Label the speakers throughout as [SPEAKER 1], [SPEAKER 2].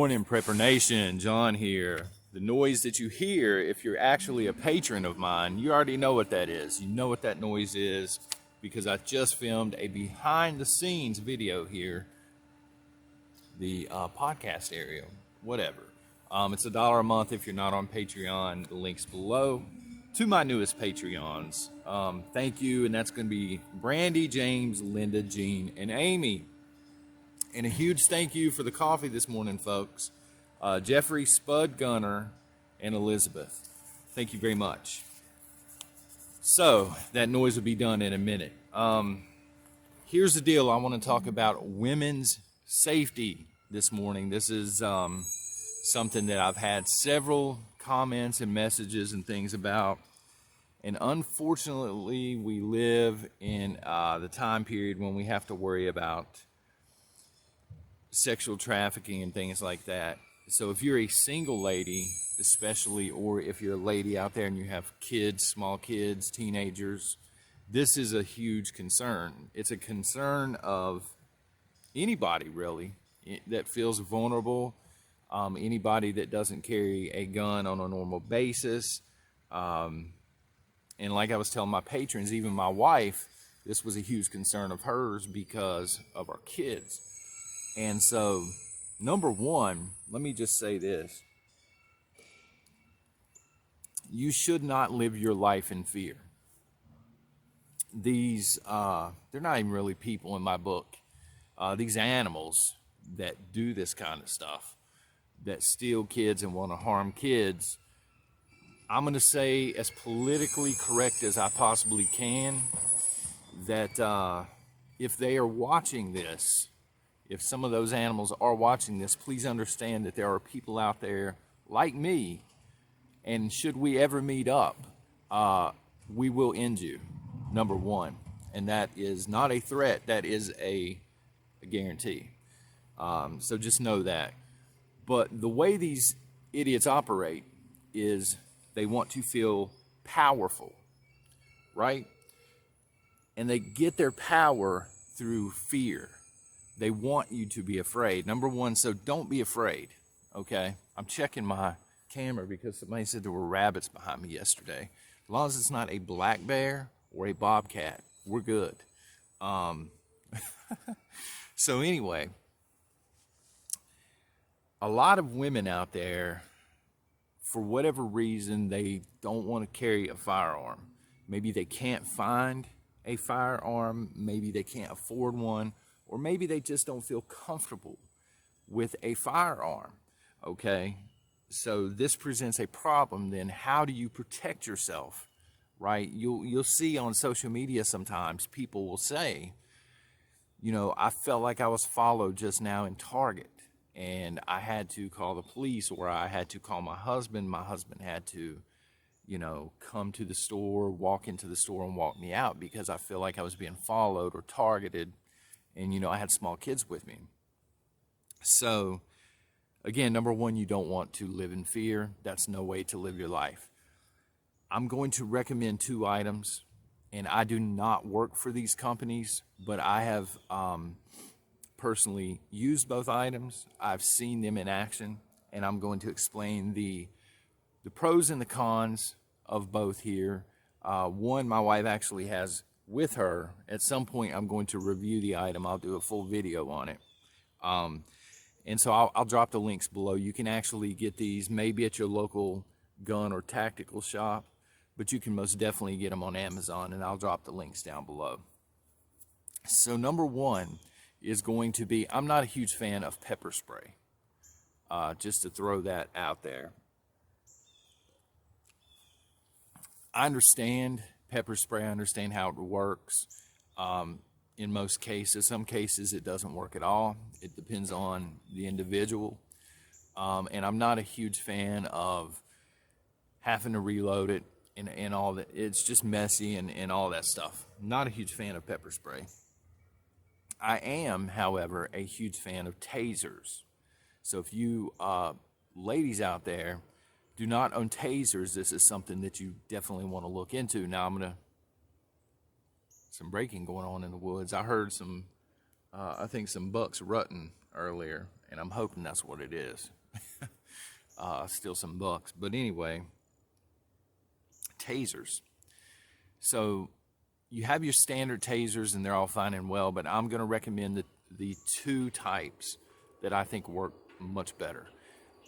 [SPEAKER 1] morning, Prepper Nation. John here. The noise that you hear, if you're actually a patron of mine, you already know what that is. You know what that noise is because I just filmed a behind-the-scenes video here, the podcast area, whatever. It's $1 a month if you're not on Patreon. The link's below to my newest Patreons. Thank you, and that's going to be Brandy, James, Linda, Jean, and Amy. And a huge thank you for the coffee this morning, folks. Jeffrey, Spud, Gunner, and Elizabeth. Thank you very much. So, that noise will be done in a minute. Here's the deal. I want to talk about women's safety this morning. This is something that I've had several comments and messages and things about. And unfortunately, we live in the time period when we have to worry about sexual trafficking and things like that. So if you're a single lady, especially, or if you're a lady out there and you have kids, small kids, teenagers, this is a huge concern. It's a concern of anybody, really, that feels vulnerable, anybody that doesn't carry a gun on a normal basis. And like I was telling my patrons, even my wife, this was a huge concern of hers because of our kids. And so, number one, let me just say this. You should not live your life in fear. These, they're not even really people in my book. These animals that do this kind of stuff, that steal kids and want to harm kids, I'm going to say as politically correct as I possibly can, that if they are watching this, if some of those animals are watching this, please understand that there are people out there like me, and should we ever meet up, we will end you, number one. And that is not a threat, that is a guarantee. So just know that. But the way these idiots operate is they want to feel powerful, right? And they get their power through fear. They want you to be afraid. Number one, so don't be afraid, okay? I'm checking my camera because somebody said there were rabbits behind me yesterday. As long as it's not a black bear or a bobcat, we're good. So anyway, a lot of women out there, for whatever reason, they don't want to carry a firearm. Maybe they can't find a firearm. Maybe they can't afford one. Or maybe they just don't feel comfortable with a firearm, okay? So this presents a problem. Then how do you protect yourself, right? You'll see on social media sometimes people will say, you know, I felt like I was followed just now in Target, and I had to call the police, or I had to call my husband. My husband had to, you know, come to the store, walk into the store and walk me out because I feel like I was being followed or targeted. And, you know, I had small kids with me. So, again, number one, you don't want to live in fear. That's no way to live your life. I'm going to recommend 2 items, and I do not work for these companies, but I have personally used both items. I've seen them in action, and I'm going to explain the pros and the cons of both here. One, my wife actually has with her. At some point, I'm going to review the item. I'll do a full video on it. And so I'll drop the links below. You can actually get these maybe at your local gun or tactical shop, but you can most definitely get them on Amazon, and I'll drop the links down below. So number one is going to be, I'm not a huge fan of pepper spray, just to throw that out there. I understand pepper spray, I understand how it works. In most cases, some cases it doesn't work at all. It depends on the individual. And I'm not a huge fan of having to reload it and all that. It's just messy and all that stuff. Not a huge fan of pepper spray. I am, however, a huge fan of tasers. So if you ladies out there do not own tasers, this is something that you definitely want to look into. Now some breaking going on in the woods. I heard I think some bucks rutting earlier, and I'm hoping that's what it is. steal some bucks. But anyway, tasers. So you have your standard tasers, and they're all fine and well, but I'm going to recommend the two types that I think work much better.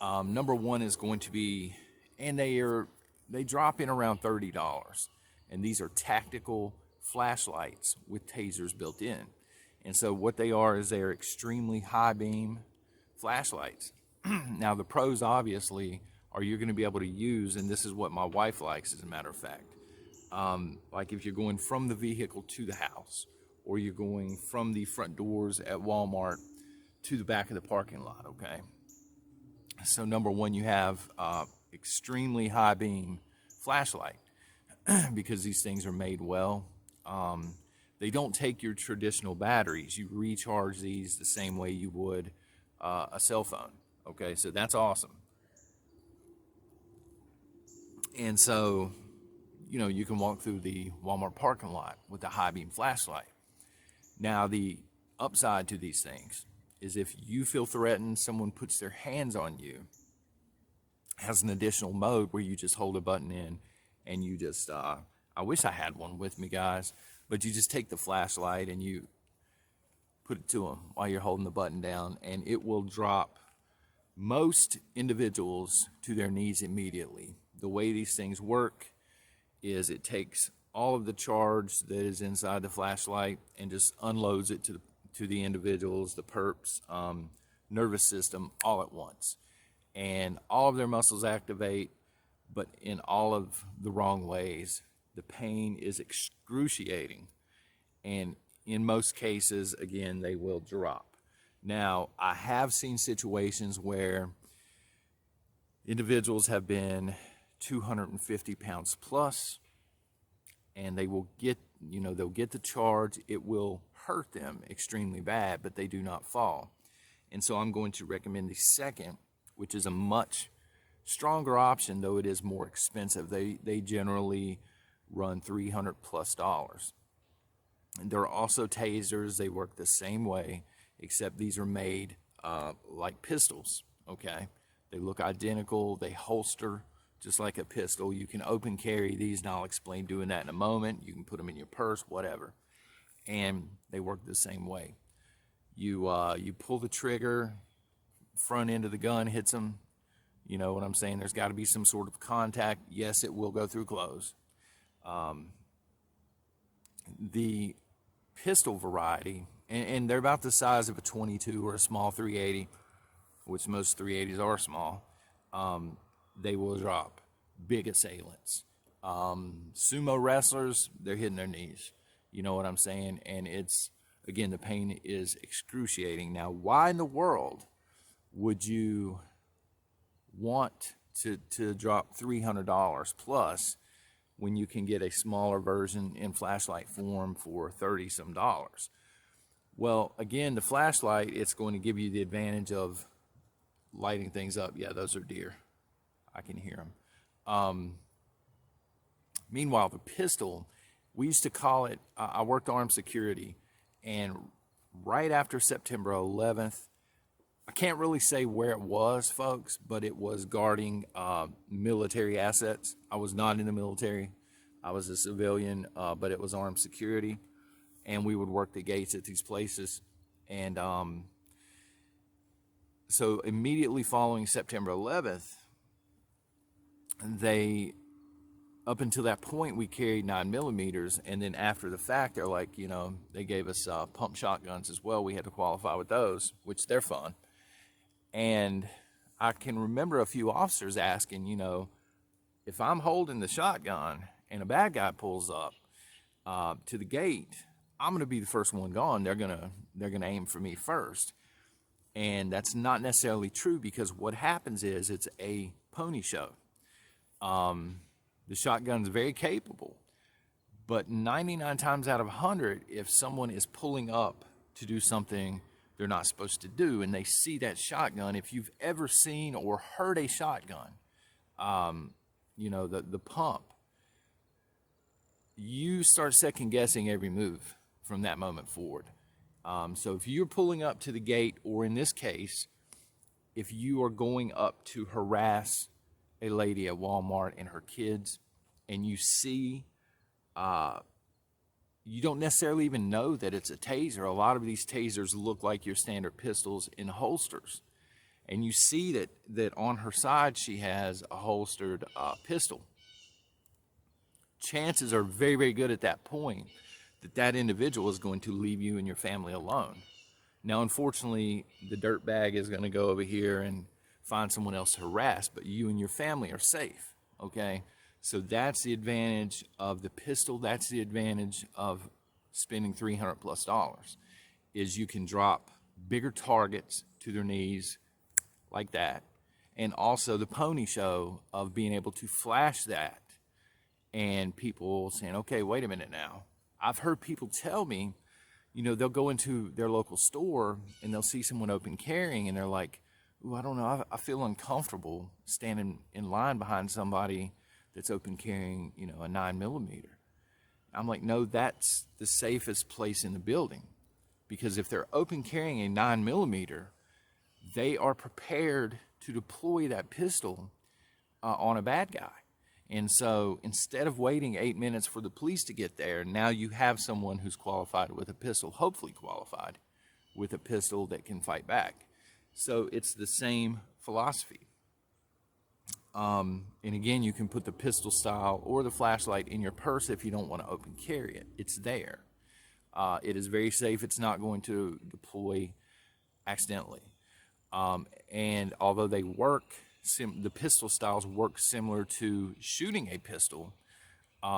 [SPEAKER 1] Number one is going to be, and they drop in around $30, and these are tactical flashlights with tasers built in. And so what they are is they're extremely high beam flashlights. Now the pros obviously are you're going to be able to use, and this is what my wife likes as a matter of fact, like if you're going from the vehicle to the house, or you're going from the front doors at Walmart to the back of the parking lot, okay? So number one, you have extremely high beam flashlight because these things are made well. They don't take your traditional batteries. You recharge these the same way you would a cell phone, okay? So that's awesome. And so, you know, you can walk through the Walmart parking lot with a high beam flashlight. Now, the upside to these things is if you feel threatened, someone puts their hands on you, has an additional mode where you just hold a button in and you just, I wish I had one with me, guys, but you just take the flashlight and you put it to them while you're holding the button down, and it will drop most individuals to their knees immediately. The way these things work is it takes all of the charge that is inside the flashlight and just unloads it to the individuals, the perps, nervous system all at once. And all of their muscles activate, but in all of the wrong ways. The pain is excruciating. And in most cases, again, they will drop. Now, I have seen situations where individuals have been 250 pounds plus, and they will get, you know, they'll get the charge. It will hurt them extremely bad, but they do not fall. And so I'm going to recommend the second, which is a much stronger option, though it is more expensive. They generally run $300 plus. And there are also tasers. They work the same way, except these are made like pistols, okay? They look identical. They holster just like a pistol. You can open carry these, and I'll explain doing that in a moment. You can put them in your purse, whatever. And they work the same way. You pull the trigger, front end of the gun hits them. You know what I'm saying? There's got to be some sort of contact. Yes, it will go through clothes. The pistol variety, and they're about the size of a 22 or a small 380, which most 380s are small. They will drop big assailants. Sumo wrestlers, they're hitting their knees. You know what I'm saying? And it's, again, the pain is excruciating. Now, why in the world would you want to drop $300 plus when you can get a smaller version in flashlight form for $30-some? Well, again, the flashlight, it's going to give you the advantage of lighting things up. Yeah, those are deer. I can hear them. Meanwhile, the pistol, we used to call it, I worked armed security, and right after September 11th, I can't really say where it was, folks, but it was guarding military assets. I was not in the military. I was a civilian, but it was armed security, and we would work the gates at these places. And so immediately following September 11th, up until that point, we carried 9mm, and then after the fact, they're like, you know, they gave us pump shotguns as well. We had to qualify with those, which they're fun. And I can remember a few officers asking, you know, if I'm holding the shotgun and a bad guy pulls up to the gate, I'm going to be the first one gone. They're gonna aim for me first. And that's not necessarily true, because what happens is it's a pony show. The shotgun's very capable, but 99 times out of 100, if someone is pulling up to do something they're not supposed to do, and they see that shotgun, if you've ever seen or heard a shotgun, you know, the pump, you start second guessing every move from that moment forward. So if you're pulling up to the gate, or in this case, if you are going up to harass a lady at Walmart and her kids, and you see, you don't necessarily even know that it's a taser. A lot of these tasers look like your standard pistols in holsters. And you see that on her side she has a holstered pistol. Chances are very, very good at that point that individual is going to leave you and your family alone. Now, unfortunately, the dirtbag is going to go over here and find someone else to harass, but you and your family are safe, okay? So that's the advantage of the pistol. That's the advantage of spending $300+ is you can drop bigger targets to their knees like that. And also the pony show of being able to flash that and people saying, okay, wait a minute now. I've heard people tell me, you know, they'll go into their local store and they'll see someone open carrying and they're like, ooh, I don't know, I feel uncomfortable standing in line behind somebody that's open carrying, you know, a 9mm. I'm like, no, that's the safest place in the building, because if they're open carrying a 9mm, they are prepared to deploy that pistol on a bad guy. And so instead of waiting 8 minutes for the police to get there, now you have someone who's qualified with a pistol, hopefully qualified with a pistol that can fight back. So it's the same philosophy. And again, you can put the pistol style or the flashlight in your purse if you don't want to open carry it. It's there. It is very safe. It's not going to deploy accidentally. And although they work, the pistol styles work similar to shooting a pistol,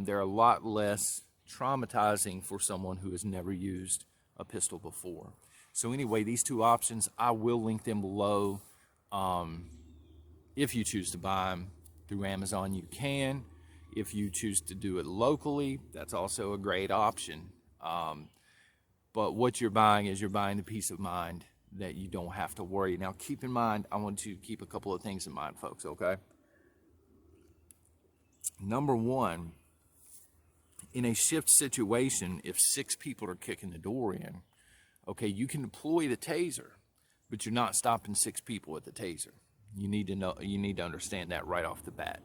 [SPEAKER 1] they're a lot less traumatizing for someone who has never used a pistol before. So anyway, these two options, I will link them below. If you choose to buy them through Amazon, you can. If you choose to do it locally, that's also a great option. But what you're buying is you're buying the peace of mind that you don't have to worry. Now, keep in mind, I want you to keep a couple of things in mind, folks, okay? Number one, in a shift situation, if 6 people are kicking the door in, okay, you can deploy the taser, but you're not stopping 6 people at the taser. You need to understand that right off the bat.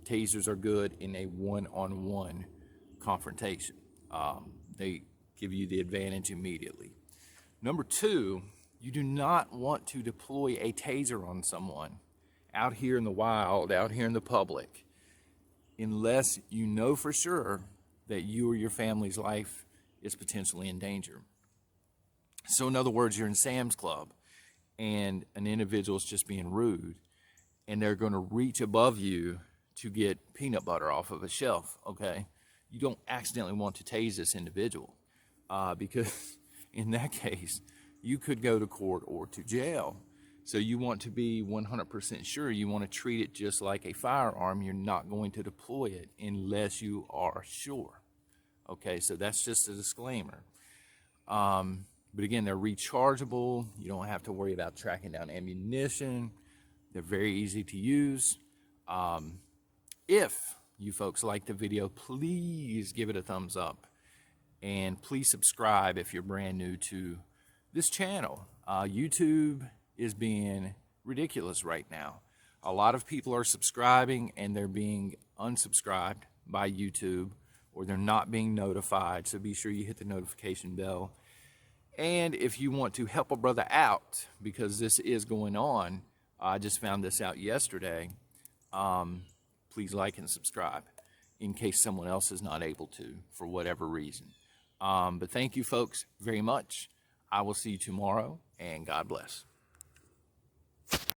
[SPEAKER 1] Tasers are good in a one-on-one confrontation. They give you the advantage immediately. Number two, you do not want to deploy a taser on someone out here in the wild, out here in the public, unless you know for sure that you or your family's life is potentially in danger. So in other words, you're in Sam's Club and an individual is just being rude and they're going to reach above you to get peanut butter off of a shelf, okay? You don't accidentally want to tase this individual because in that case, you could go to court or to jail. So you want to be 100% sure. You want to treat it just like a firearm. You're not going to deploy it unless you are sure. Okay, so that's just a disclaimer. But again, they're rechargeable. You don't have to worry about tracking down ammunition. They're very easy to use. If you folks like the video, please give it a thumbs up. And please subscribe if you're brand new to this channel. YouTube is being ridiculous right now. A lot of people are subscribing and they're being unsubscribed by YouTube, or they're not being notified. So be sure you hit the notification bell. And if you want to help a brother out, because this is going on, I just found this out yesterday, please like and subscribe in case someone else is not able to for whatever reason. But thank you folks very much. I will see you tomorrow, and God bless.